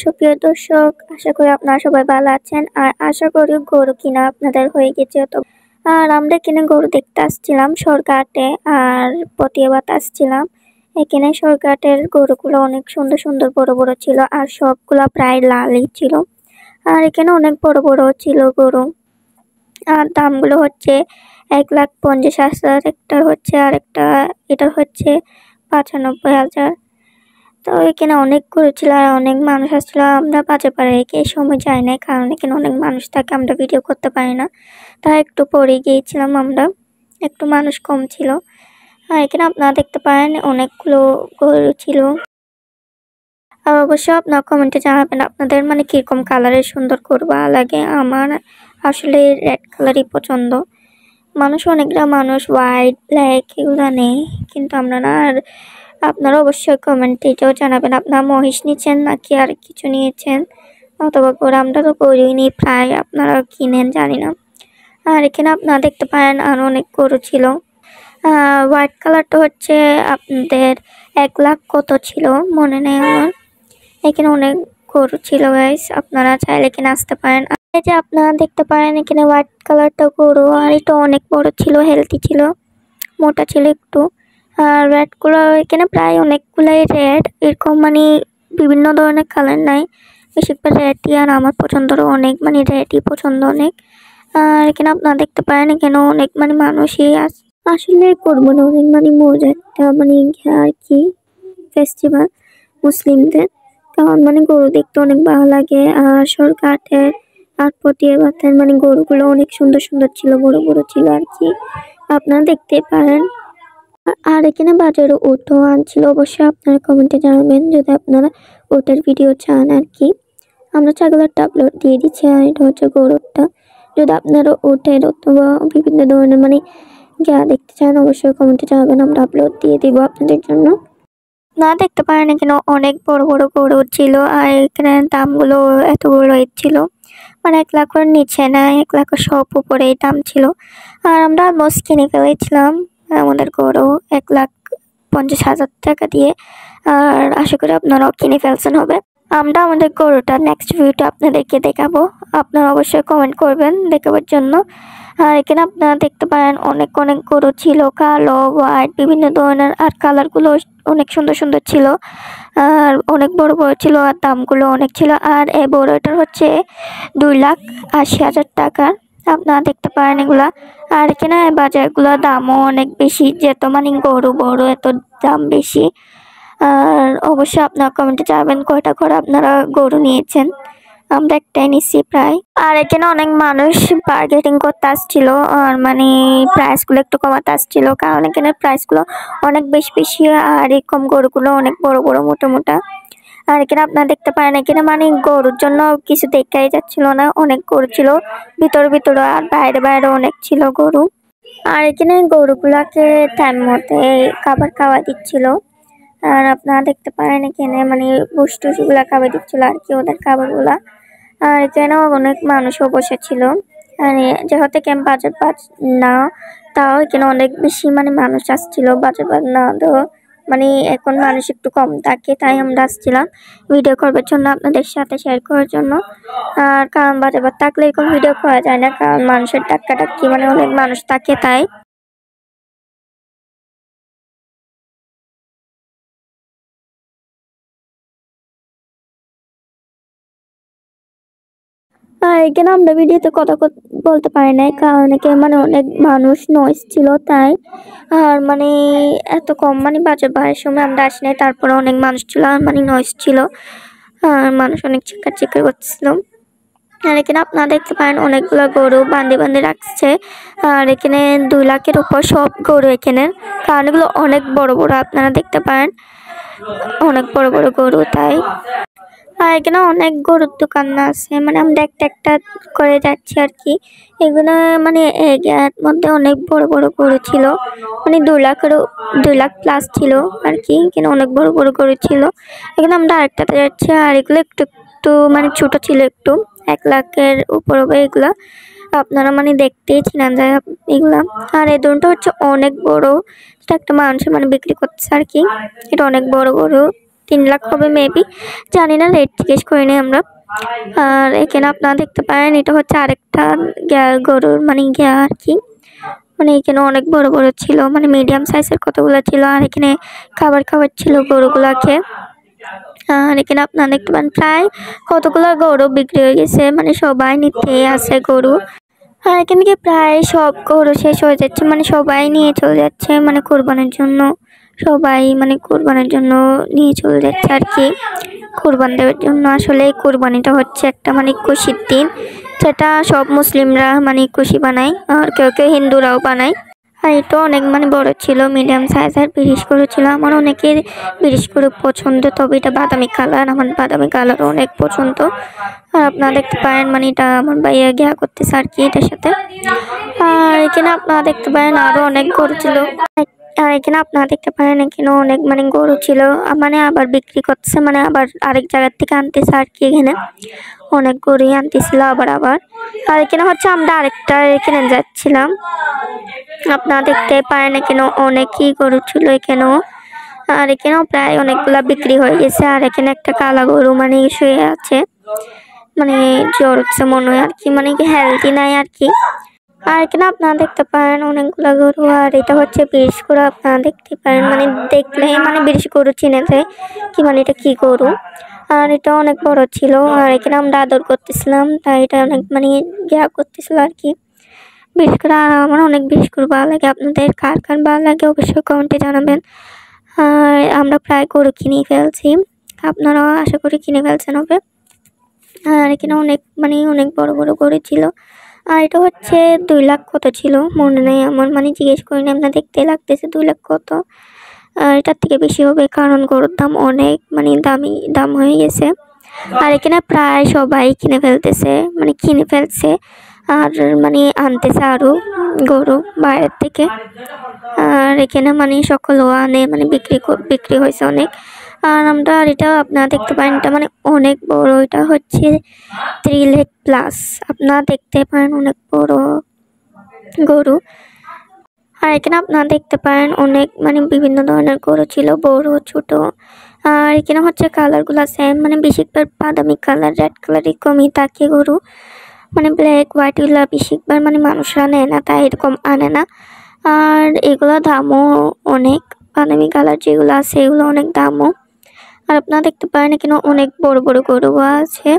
সুপ্রিয় দর্শক, আশা করি আপনারা সবাই ভালো আছেন। আর আশা করি গরু কিনা আপনাদের হয়ে গেছে। তো আর আমরা কিনে গরু দেখতে আসছিলাম সরকারহাটে, আর প্রতিবাদ আসছিলাম। এখানে সরকারহাটের গরুগুলো অনেক সুন্দর সুন্দর বড় বড় ছিল, আর সবগুলা প্রায় লালই ছিল। আর এখানে অনেক বড় বড় ছিল গরু। আর দামগুলো হচ্ছে 1,50,000, একটার হচ্ছে, আর একটা এটার হচ্ছে 95,000। তো এখানে অনেক গরু ছিল আর অনেক মানুষ আসছিল। আমরা বাজার পাড়ে রেখে এই সময় যাই না, কারণ এখানে অনেক মানুষ থাকে, আমরা ভিডিও করতে পারি না। তাই একটু পরে গিয়েছিলাম আমরা, একটু মানুষ কম ছিল। আর এখানে আপনারা দেখতে পারেন অনেকগুলো গরু ছিল। আর অবশ্যই আপনার কমেন্টে জানাবেন আপনাদের মানে কিরকম কালারের সুন্দর গরু ভালো লাগে। আমার আসলে রেড কালারই পছন্দ। অনেকটা মানুষ হোয়াইট ব্ল্যাক এগুলো নেই, কিন্তু আমরা না। আর আপনারা অবশ্যই কমেন্টে এটাও জানাবেন আপনারা মহিষ নিচ্ছেন নাকি আর কিছু নিয়েছেন, অথবা গরু। আমরা তো গরুই নিই প্রায়, আপনারা কিনেন জানি না। আর এখানে আপনারা দেখতে পারেন আরও অনেক গরু ছিল। হোয়াইট কালারটা হচ্ছে আপনাদের 1,00,000 কত ছিল মনে নেই আমার। এখানে অনেক গরু ছিল গাইস, আপনারা চাইলে এখানে আসতে পারেন। এই যে আপনারা দেখতে পারেন এখানে হোয়াইট কালারটা গরু, আর এটা অনেক বড় ছিল, হেলদি ছিল, মোটা ছিল একটু। আর রেডগুলো এখানে প্রায় অনেকগুলাই রেড, এরকম মানে বিভিন্ন ধরনের কালার নাই, বেশিরভাগ রেডই। আর আমার পছন্দেরও অনেক, মানে রেডই পছন্দ অনেক। আর এখানে আপনারা দেখতে পারেন এখানে অনেক মানে মানুষই আছে। আসলে করবো না, অনেক মানে মজা একটা মানে আর কি ফেস্টিভ্যাল মুসলিমদের, কারণ মানে গরু দেখতে অনেক ভালো লাগে। আর সরকারের আর প্রতিবাদের মানে গরুগুলো অনেক সুন্দর সুন্দর ছিল, বড় বড় ছিল আর কি, আপনারা দেখতে পারেন। আর এখানে বাজারে ওটও আনছিল, অবশ্যই আপনারা কমেন্টে জানাবেন যদি আপনারা ওটার ভিডিও চান আর কি। আমরা ছাগলেরটা আপলোড দিয়ে দিচ্ছি, আর এটা হচ্ছে গরুরটা। যদি আপনারা ওটের অথবা বিভিন্ন ধরনের মানে যা দেখতে চান অবশ্যই কমেন্টে জানাবেন, আমরা আপলোড দিয়ে দিব আপনাদের জন্য। না দেখতে পারেন এখানে অনেক বড় বড় গরু ছিল, আর এখানে দামগুলো এতগুলো ছিল, মানে 1,00,000 নিচে না, 1,00,000 সব উপরেই দাম ছিল। আর আমরা অলমোস্ট কিনে ফেলেছিলাম আমাদের গরু 1,50,000 টাকা দিয়ে। আর আশা করি আপনারাও কিনে ফেলছেন হবে। আমরা আমাদের গরুটা নেক্সট ভিডিওটা আপনাদেরকে দেখাবো, আপনারা অবশ্যই কমেন্ট করবেন দেখাবার জন্য। আর এখানে আপনারা দেখতে পারেন অনেক অনেক গরু ছিল, কালো হোয়াইট বিভিন্ন ধরনের, আর কালারগুলো অনেক সুন্দর সুন্দর ছিল, আর অনেক বড় বড় ছিল, আর দামগুলো অনেক ছিল। আর এই বড়টার হচ্ছে 2,80,000 টাকার, আপনারা দেখতে পারেন এগুলা। আর এখানে বাজারগুলোর দামও অনেক বেশি, যেহেতু মানে গরু বড় এত দাম বেশি। আর অবশ্যই আপনারা কমেন্টে জানাবেন কয়টা করে আপনারা গরু নিয়েছেন। আমরা একটাই নিচ্ছি প্রায়। আর এখানে অনেক মানুষ বার্গেটিং করতে আসছিল, আর মানে প্রাইসগুলো একটু কমাতে আসছিল, কারণ এখানে প্রাইসগুলো অনেক বেশি বেশি, আর এরকম গরুগুলো অনেক বড় বড় মোটা মোটা। আর এখানে আপনারা দেখতে পারেন এখানে মানে গরুর জন্য কিছু দেখাই যাচ্ছিল না, অনেক গরু ছিল ভিতরে ভিতরে, আর বাইরে বাইরে অনেক ছিল গরু। আর এখানে গরুগুলাকে টাইম মতে খাবার খাওয়া দিচ্ছিল। আর আপনারা দেখতে পারেন এখানে মানে বুস-টুসগুলা খাবার দিচ্ছিল আর কি, ওদের খাবারগুলা। আর এখানেও অনেক মানুষও বসেছিল। আর যেহেতু ক্যাম্প বাজার না, তাও এখানে অনেক বেশি মানে মানুষ আসছিল বাজার না তো, মানে এখন মানুষ একটু কম থাকে, তাই আমরা আসছিলাম ভিডিও করবার জন্য, আপনাদের সাথে শেয়ার করার জন্য। আর কারণ বাজার থাকলে এরকম ভিডিও করা যায় না, কারণ মানুষের টাক্কি মানে অনেক মানুষ থাকে তাই। আর এখানে আমরা ভিডিওতে কথা বলতে পারি নাই, কারণ এখানে মানে অনেক মানুষ নয়েজ ছিল তাই। আর মানে এত কম মানে বাজার বাইরের সময় আমরা আসি নাই, তারপরে অনেক মানুষ ছিল, আর মানে নয়েজ ছিল, আর মানুষ অনেক চিৎকার করছিল। আর এখানে আপনারা দেখতে পারেন অনেকগুলো গরু বান্ধে বান্ধে রাখছে। আর এখানে 2,00,000-এর উপর সব গরু এখানে, কারণ এগুলো অনেক বড় বড়, আপনারা দেখতে পারেন অনেক বড় বড় গরু তাই। আর এখানে অনেক গরুর দোকান আছে, মানে আমরা একটা একটা করে যাচ্ছি আর কি। এগুলো মানে এর মধ্যে অনেক বড় বড় গরু ছিল, মানে 2,00,000 প্লাস ছিল আর কি, এখানে অনেক বড় বড় গরু ছিল। এখানে আমরা আরেকটাতে যাচ্ছি, আর এগুলো একটু একটু মানে ছোট ছিল একটু, 1,00,000-এর উপর হবে এগুলা, আপনারা মানে দেখতেই চিনা যায় এগুলা। আর এই ধরনটা হচ্ছে অনেক বড়, এটা একটা মানুষ মানে বিক্রি করছে আর কি, এটা অনেক বড় গরু। 3 লাখ হবে মেবি, জানি না, রেট জিজ্ঞেস করিনি আমরা। আর এখানে আপনারা দেখতে পারেন এটা হচ্ছে আরেকটা গরুর মানে আর কি, মানে এখানে অনেক বড় বড় ছিল, মানে মিডিয়াম সাইজের কতগুলো ছিল। আর এখানে খাবার ছিল গরুগুলাকে। আর এখানে আপনারা দেখতে পান প্রায় কতগুলো গরু বিক্রি হয়ে গেছে, মানে সবাই নিতে আছে গরু। আর এখান থেকে প্রায় সব গরু শেষ হয়ে যাচ্ছে, মানে সবাই নিয়ে চলে যাচ্ছে মানে কোরবানির জন্য, সবাই মানে কোরবানির জন্য নিয়ে চলে যাচ্ছে আর কি, কোরবান দেওয়ার জন্য। আসলে কোরবানিটা হচ্ছে একটা মানে খুশির দিন, যেটা সব মুসলিমরা মানে খুশি বানায়, আর কেউ কেউ হিন্দুরাও বানায়। আর এটা অনেক মানে বড় ছিল, মিডিয়াম সাইজের বিরিশ গরু ছিল। আমার অনেকের বিরিশ গরু পছন্দ, তবে এটা বাদামি কালার, আমার বাদামি কালার অনেক পছন্দ। আর আপনারা দেখতে পারেন মানে এটা আমার ভাইয়া গিয়া করতেছে আর কি এটার সাথে। আর এখানে আপনারা দেখতে পারেন আরো অনেক গরু ছিল। আর এখানে আপনারা দেখতে পারেন এখানে অনেক মানে গরু ছিল, মানে আবার বিক্রি করতেছে, মানে আবার আরেক জায়গার থেকে আনতেছে আর কি। এখানে অনেক গরুই আনতেছিল আবার আবার। আর এখানে হচ্ছে আমরা আরেকটা এখানে যাচ্ছিলাম, আপনারা দেখতে পারেন এখানে অনেকই গরু ছিল এখানেও। আর এখানেও প্রায় অনেকগুলা বিক্রি হয়ে গেছে। আর এখানে একটা কালা গরু মানে শুয়ে আছে, মানে জ্বর হচ্ছে মনে হয় আর কি, মানে হেলদি নাই আর কি। আর এখানে আপনারা দেখতে পারেন অনেকগুলা গরু। আর এটা হচ্ছে বিরিশ গরু, আপনারা দেখতে পারেন মানে দেখলে মানে বিরিশ গরু চিনে যায় কি, মানে এটা কি গরু। আর এটা অনেক বড় ছিল। আর এখানে আমরা আদর করতেছিলাম, তাই এটা অনেক মানে করতেছিল আর কি। বিশেষ করে আর আমার অনেক বিশেষ করে ভালো লাগে। আপনাদের কার কার ভালো লাগে অবশ্যই কমেন্টে জানাবেন। আর আমরা প্রায় গরু কিনে ফেলছি, আপনারাও আশা করি কিনে ফেলছেন হবে। আর এখানে অনেক মানে অনেক বড় বড় গরু ছিল। আর এটা হচ্ছে 2 লাখ কত ছিল মনে নেই আমার, মানে জিজ্ঞেস করিনি, আপনার দেখতে লাগতেছে 2 লাখ কত। আর এটার থেকে বেশি হবে, কারণ গরুর দাম অনেক মানে দাম হয়ে গেছে। আর এখানে প্রায় সবাই কিনে ফেলছে, আর মানে আনতেছে আরো গরু বাইরের থেকে। আর এখানে মানে সকলও আনে, মানে বিক্রি হয়েছে অনেক। আর আমরা আর এটা আপনারা দেখতে পারেন এটা মানে অনেক বড়, এটা হচ্ছে 3 লাখ প্লাস, আপনারা দেখতে পারেন অনেক বড় গরু। আর এখানে আপনারা দেখতে পারেন অনেক মানে বিভিন্ন ধরনের গরু ছিল, বড় ছোট। আর এখানে হচ্ছে কালারগুলো সেম, মানে বেশিরভাগ বাদামি কালার, রেড কালারই কমই থাকে গরু, মানে ব্ল্যাক হোয়াইট এগুলো বেশিরভাগ মানে মানুষরা নেয় না, তাই এরকম আনে না। আর এগুলো দামও অনেক, বাদামি কালার যেগুলো আছে এগুলো অনেক দামও। আর আপনারা দেখতে পারেন এখানে অনেক বড় বড় গরু আছে।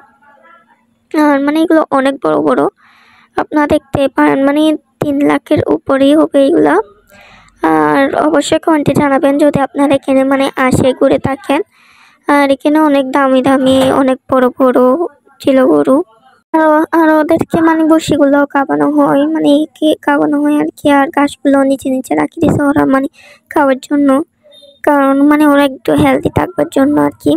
আর মানে এগুলো অনেক বড় বড়, আপনারা দেখতে পারেন মানে 3 লাখের উপরেই হবে এগুলা। আর অবশ্যই কমেন্টে জানাবেন যদি আপনারা এখানে মানে আসে ঘুরে থাকেন। আর এখানে অনেক দামি দামি অনেক বড় বড় ছিল গরু। আর ওদেরকে মানে বসিগুলো খাওয়ানো হয়, মানে খাওয়ানো হয় আর কি। আর ঘাসগুলো নিচে নিচে রাখি দিয়েছে ওরা মানে খাওয়ার জন্য, কারণ মানে ওরা একটু হেলদি থাকবার জন্য আর কি।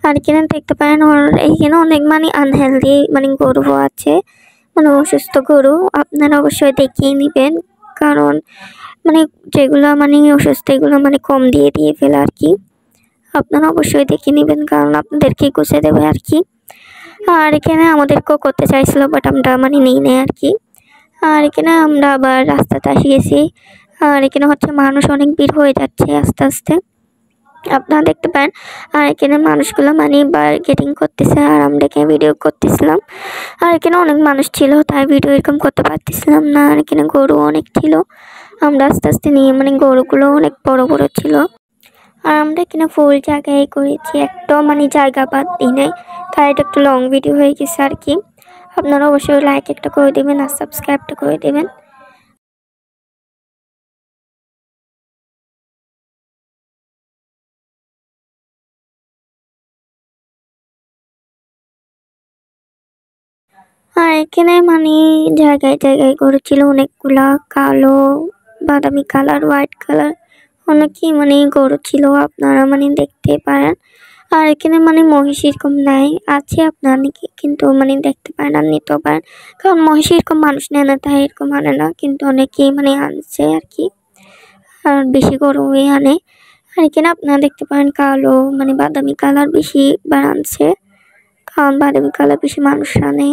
আর এখানে দেখতে পারেন এইখানে অনেক মানে আনহেলদি মানে গরু আছে, মানে অসুস্থ গরু, আপনারা অবশ্যই দেখিয়ে নেবেন। কারণ মানে যেগুলো মানে অসুস্থ এগুলো মানে কম দিয়ে ফেলে আর কি, আপনারা অবশ্যই দেখে নেবেন, কারণ আপনাদেরকে গুছিয়ে দেবে আর কি। আর এখানে আমাদেরকেও করতে চাইছিল, বাট আমরা মানে নেই নেই আর কি। আর এখানে আমরা আবার রাস্তাতে আসি গেছি। আর এখানে হচ্ছে মানুষ অনেক ভিড় হয়ে যাচ্ছে আস্তে আস্তে, আপনারা দেখতে পান। আর এখানে মানুষগুলো মানে বার্গেটিং করতেছে, আর আমরা এখানে ভিডিও করতেছিলাম। আর এখানে অনেক মানুষ ছিল, তাই ভিডিও এরকম করতে পারতেছিলাম না। আর এখানে গরু অনেক ছিল, আমরা আস্তে আস্তে নিয়ে মানে গরুগুলো অনেক বড় বড় ছিল। আর আমরা এখানে ফুল জায়গায় করেছি, একটা মানে জায়গা বাদ দিই নাই, তাই এটা একটু লং ভিডিও হয়ে গেছে আর কি। আপনারা অবশ্যই লাইক একটা করে দেবেন আর সাবস্ক্রাইবটা করে দেবেন। আর এখানে মানে জায়গায় জায়গায় গরু ছিল অনেকগুলা, কালো, বাদামি কালার, হোয়াইট কালার, অনেকই মানে গরু ছিল, আপনারা মানে দেখতে পারেন। আর এখানে মানে মহিষ এরকম নাই, আছে আপনার কিন্তু মানে দেখতে পারেন আর নিতেও পারেন, কারণ মহিষ এরকম মানুষ নেয় না, তাই এরকম আনে না, কিন্তু অনেকেই মানে আনছে আর কি। আর বেশি গরুই আনে। আর এখানে আপনারা দেখতে পারেন কালো মানে বাদামি কালার বেশি বার আনছে, কারণ বাদামি কালার বেশি মানুষ আনে।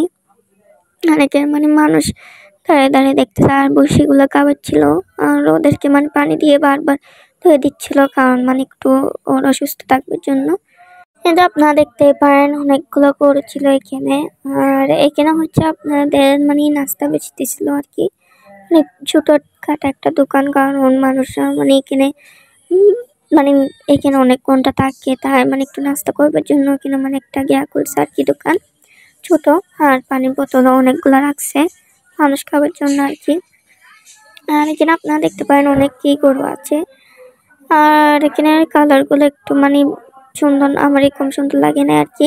অনেকে মানে মানুষ দাঁড়িয়ে দাঁড়িয়ে দেখতেছে, আর বসিগুলো খাবার ছিল। আর ওদেরকে মানে পানি দিয়ে বারবার ধুয়ে দিচ্ছিল, কারণ মানে একটু ওরা সুস্থ থাকবার জন্য। কিন্তু আপনারা দেখতে পারেন অনেকগুলো গরু ছিল এখানে। আর এখানে হচ্ছে আপনাদের মানে নাস্তা বেচতেছিল আর কি, মানে ছোটখাটো একটা দোকান, কারণ মানুষরা মানে এখানে মানে এখানে অনেক ঘন্টা থাকে, তাই মানে একটু নাস্তা করবার জন্য এখানে মানে একটা গিয়া খুলছে আর কি দোকান ছোট। আর পানির বোতলও অনেকগুলো রাখছে মানুষ খাবার জন্য আর কি। আর এখানে আপনারা দেখতে পারেন অনেক কি গরু আছে। আর এখানে কালার গুলো একটু মানে সুন্দর, আমার এরকম সুন্দর লাগে না আর কি।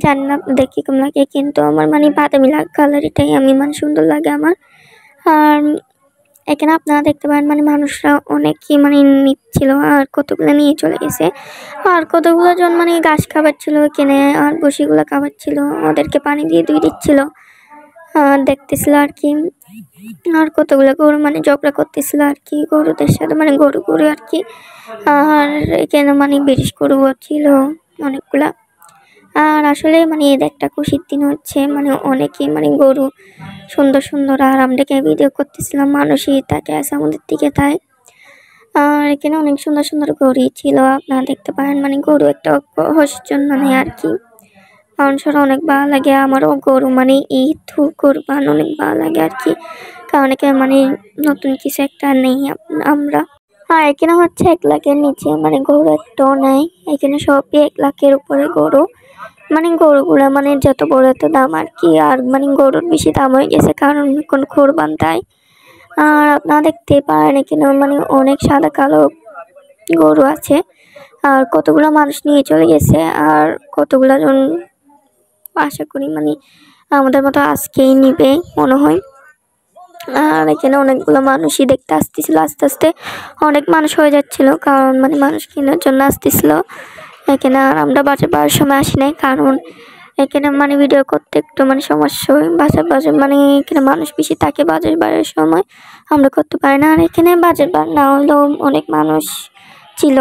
জানি না আপনাদের কিরকম লাগে, কিন্তু আমার মানে বাদামি কালার এটাই আমি মানে সুন্দর লাগে আমার। আর এখানে আপনারা দেখতে পারেন মানে মানুষরা অনেকই মানে নিচ্ছিল, আর কতগুলো নিয়ে চলে গেছে। আর কতগুলো জন মানে ঘাস খাবার ছিল এখানে, আর বসিগুলো খাবার ছিল, ওদেরকে পানি দিয়ে ধুয়ে দিচ্ছিল আর দেখতেছিল আর কি। আর কতগুলো গরু মানে ঝগড়া করতেছিল আর কি গরুদের সাথে, মানে গরু গরু আর কি। আর এখানে মানে বিশেষ গরু ছিল অনেকগুলা। আর আসলে মানে এর একটা খুশির দিন হচ্ছে, মানে অনেকেই মানে গরু সুন্দর সুন্দর, আর আমরা ভিডিও করতেছিলাম, মানুষই তাকে আছে আমাদের দিকে তাই। আর এখানে অনেক সুন্দর সুন্দর গরু ছিল, আপনারা দেখতে পারেন মানে গরু একটা হসের জন্য নেই আর কি। মানুষের অনেক ভালো লাগে, আমারও গরু মানে ঈদ কোরবান অনেক ভালো লাগে আর কি, কারণ এখানে মানে নতুন কিছু একটা নেই আমরা। আর এখানে হচ্ছে 1 লাখের নিচে মানে গরু একটাও নেই, এখানে সবই 1 লাখের উপরে গরু। মানে গরুগুলা মানে যত বড় এত দাম আর কি। আর মানে গরুর বেশি দাম হয়ে গেছে, কারণ এখন কোরবান তাই। আর আপনারা দেখতে পারেন এখানে মানে অনেক সাদা কালো গরু আছে। আর কতগুলো মানুষ নিয়ে চলে গেছে, আর কতগুলো জন আশা করি মানে আমাদের মতো আজকেই নিবে মনে হয়। আর এখানে অনেকগুলো মানুষই দেখতে আসতেছিল, আস্তে আস্তে অনেক মানুষ হয়ে যাচ্ছিল, কারণ মানে মানুষ কেনার জন্য আসতেছিল এখানে। আর আমরা বাজার বাজার সময় আসি নাই, কারণ এখানে মানে ভিডিও করতে একটু মানে সমস্যা হয়, বাজার বাজার মানে এখানে মানুষ বেশি থাকে, বাজার বাজার সময় আমরা করতে পারি না। আর এখানে বাজার বার না হলেও অনেক মানুষ ছিল।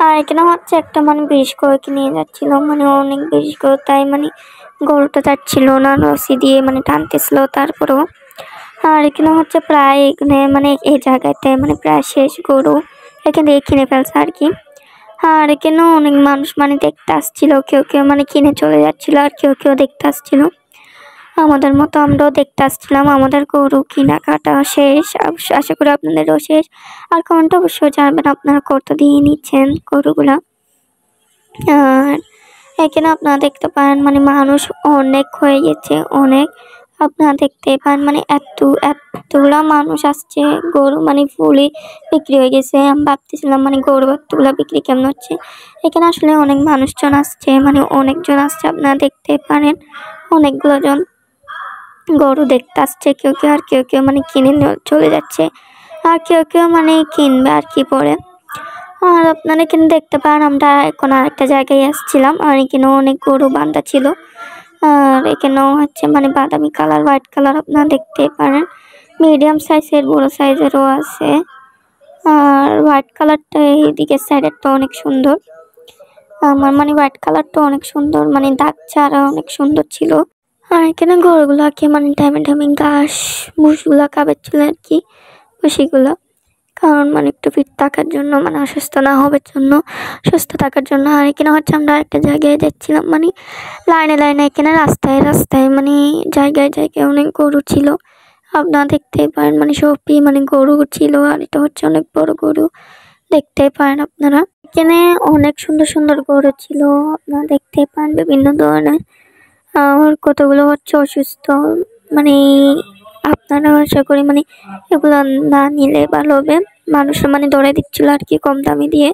আর এখানে হচ্ছে একটা মানে বিশেষ করে নিয়ে যাচ্ছিল, মানে অনেক বিশেষ করে, তাই মানে গরুটা যাচ্ছিল না, রশি দিয়ে মানে টানতেছিল তারপরেও। আর এখানে হচ্ছে প্রায় এখানে মানে এই জায়গাতে মানে প্রায় শেষ গরু এখান থেকে কিনে ফেলছে আর কি। আর এখানেও অনেক মানুষ মানে দেখতে আসছিল, কেউ কেউ মানে কিনে চলে যাচ্ছিল, আর কেউ কেউ দেখতে আসছিল আমাদের মতো। আমরাও দেখতে আসছিলাম, আমাদের গরু কেনাকাটা শেষ, আশা করি আপনাদেরও শেষ। আর কমেন্ট অবশ্যই জানাবেন আপনারা কত দিয়ে নিচ্ছেন গরুগুলা। আর এখানে আপনারা দেখতে পারেন মানে মানুষ অনেক হয়ে গেছে, অনেক। আপনারা দেখতে পান মানে এতগুলা মানুষ আসছে, গরু মানে ফুলি বিক্রি হয়ে গেছে। আমি ভাবতেছিলাম মানে গরু এতগুলা বিক্রি কেমন হচ্ছে। এখানে আসলে অনেক মানুষজন আসছে, মানে অনেকজন আসছে, আপনারা দেখতে পারেন অনেকগুলো জন গরু দেখতে আসছে কেউ কেউ। আর কেউ কেউ মানে কিনে চলে যাচ্ছে, আর কেউ কেউ মানে কিনবে আর কি পরে। আর আপনারা এখানে দেখতে পান আমরা এখন আরেকটা জায়গায় আসছিলাম, আর এখানেও অনেক গরু বান্ধা ছিল। আর এখানেও হচ্ছে মানে বাদামি কালার, হোয়াইট কালার আপনারা দেখতে পারেন, মিডিয়াম সাইজের বড় সাইজেরও আছে। আর হোয়াইট কালারটা এইদিকে সাইডেরটা অনেক সুন্দর, আমার মানে হোয়াইট কালারটা অনেক সুন্দর, মানে দাগ ছাড়া অনেক সুন্দর ছিল। আর এখানে গরুগুলাকে মানে টাইমে টাইমে ঘাস ভুসগুলা খাবার ছিল আর কি, ভুসিগুলো, কারণ মানে একটু ফিট থাকার জন্য, মানে অসুস্থ না হবার জন্য, সুস্থ থাকার জন্য। আর এখানে হচ্ছে আমরা একটা জায়গায় যাচ্ছিলাম, মানে লাইনে লাইনে এখানে রাস্তায় রাস্তায় মানে জায়গায় জায়গায় অনেক গরু ছিল, আপনারা দেখতে পারেন মানে সবই মানে গরু ছিল। আর এটা হচ্ছে অনেক বড় গরু, দেখতে পারেন আপনারা এখানে অনেক সুন্দর সুন্দর গরু ছিল, আপনারা দেখতে পান বিভিন্ন ধরনের। আর কতগুলো হচ্ছে অসুস্থ, মানে আপনারা আশা করি মানে এগুলো না নিলে ভালো হবে, মানুষরা মানে দৌড়াই দিচ্ছিল আর কি কম দামে দিয়ে।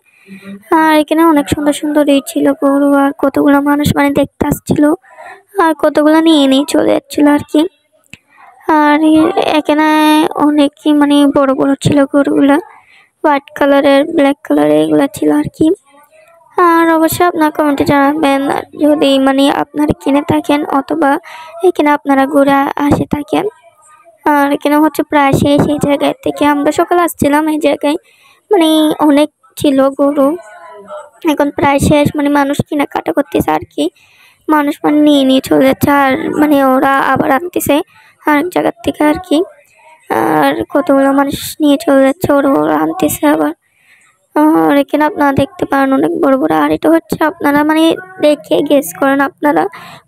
আর এখানে অনেক সুন্দর সুন্দর ছিল গরু, আর কতগুলো মানুষ মানে দেখতে আসছিল, আর কতগুলো নিয়ে নিয়ে চলে যাচ্ছিল আর কি। আর এখানে অনেকই মানে বড় বড় ছিল গরুগুলা, হোয়াইট কালারের, ব্ল্যাক কালারের এগুলা ছিল আর কি। আর অবশ্যই আপনার কমেন্টে জানাবেন যদি মানে আপনারা কিনে থাকেন অথবা এখানে আপনারা ঘুরে আসে থাকেন। আর এখানে হচ্ছে প্রায় শেষ এই জায়গায় থেকে, আমরা সকালে আসছিলাম এই জায়গায় মানে অনেক ছিল গরু, এখন প্রায় শেষ, মানে মানুষ কেনাকাটা করতেছে আর কি। মানুষ মানে নিয়ে নিয়ে চলে যাচ্ছে, আর মানে ওরা আবার আনতেছে আরেক জায়গার থেকে আর কি। আর কতগুলো মানুষ নিয়ে চলে যাচ্ছে, ওরা আনতেছে আবার। আর এখানে আপনারা দেখতে পারেন অনেক বড় বড়। আর এটা হচ্ছে আপনারা মানে দেখে গেস করেন আপনারা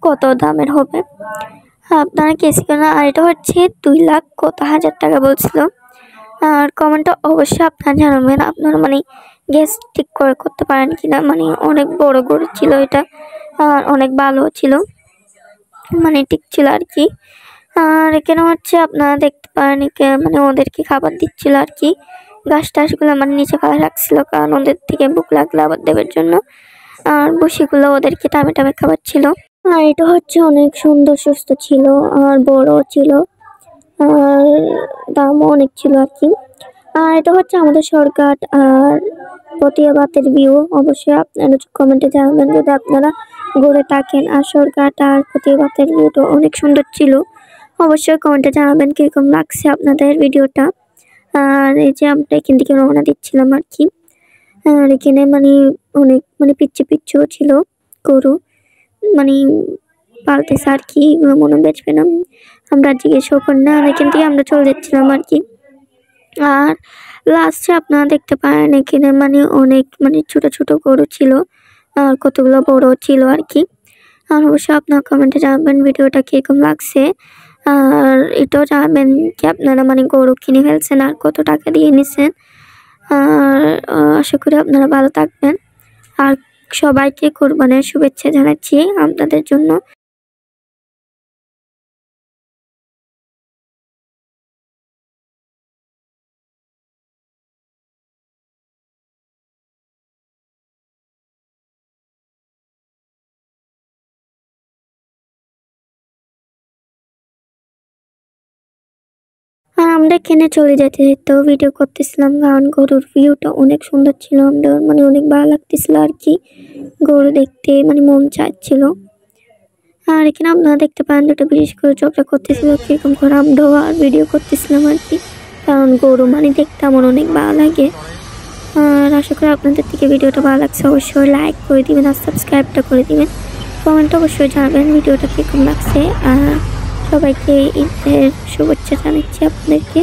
কত দামের হবে, আপনারা গেস করেন। আর এটা হচ্ছে 2 লাখ কত হাজার টাকা বলছিল। আর কমেন্টটা অবশ্যই আপনারা জানাবেন আপনারা মানে গেস ঠিক করে করতে পারেন কিনা। মানে অনেক বড় গরু ছিল এটা, আর অনেক ভালো ছিল, মানে ঠিক ছিল আর কি। আর এখানে হচ্ছে আপনারা দেখতে পারেন মানে ওদেরকে খাবার দিচ্ছিল আর কি। ঘাস টাসগুলো মানে নিচে ফেলা রাখছিল, কারণ ওদের থেকে বুক লাগলে আবার দেওয়ার জন্য। আর বসিগুলো ওদেরকে টামে টামে খাবার ছিল। আর এটা হচ্ছে অনেক সুন্দর সুস্থ ছিল আর বড় ছিল, আর দামও অনেক ছিল আর কি। আর এটা হচ্ছে আমাদের সরকার আর পতিয়াবাতের ভিউ। অবশ্যই আপনারা কমেন্টে জানাবেন যদি আপনারা ঘুরে থাকেন। আর সরকার আর পতিয়াবাতের ভিউটা অনেক সুন্দর ছিল, অবশ্যই কমেন্টে জানাবেন কিরকম লাগছে আপনাদের ভিডিওটা। আর এই যে আমরা এখান থেকে রওনা দিচ্ছিলাম আর কি। আর এখানে মানে অনেক মানে পিচ্ছি পিচ্ছিও ছিল গরু, মানে পালতেছে আর কি, এগুলো মনে বেচবে না, আমরা জিজ্ঞেসও করি না। আর এখান থেকে আমরা চলে যাচ্ছিলাম আর কি। আর লাস্টে আপনারা দেখতে পারেন এখানে মানে অনেক মানে ছোট ছোট গরু ছিল, আর কতগুলো বড় ছিল আর কি। আর অবশ্যই আপনার কমেন্টে জানাবেন ভিডিওটা কিরকম লাগছে। আর এটাও জানাবেন কি আপনারা মানে গরু কিনে ফেলছেন আর কত টাকা দিয়ে নিছেন। আর আশা করি আপনারা ভালো থাকবেন। আর সবাইকে কোরবানের শুভেচ্ছা জানাচ্ছি আপনাদের জন্য। আর আমরা এখানে চলে যেতে যেতে ভিডিও করতেছিলাম, কারণ গরুর ভিউটা অনেক সুন্দর ছিল, আমরা মানে অনেক ভালো লাগতেছিল আর কি, গরু দেখতে মানে মন চাচ্ছিল। আর এখানে আপনারা দেখতে পারেন দুটো বিশেষ করে ঝগড়া করতেছিল কিরকম করে, আমরাও আর ভিডিও করতেছিলাম আর কি, কারণ গরু মানে দেখতে আমার অনেক ভালো লাগে। আর আশা করি আপনাদের থেকে ভিডিওটা ভালো লাগছে, অবশ্যই লাইক করে দিবেন আর সাবস্ক্রাইবটা করে দিবেন। কমেন্ট অবশ্যই জানাবেন ভিডিওটা কীরকম লাগছে। আর সবাইকে ঈদের শুভেচ্ছা জানাচ্ছি আপনাদেরকে।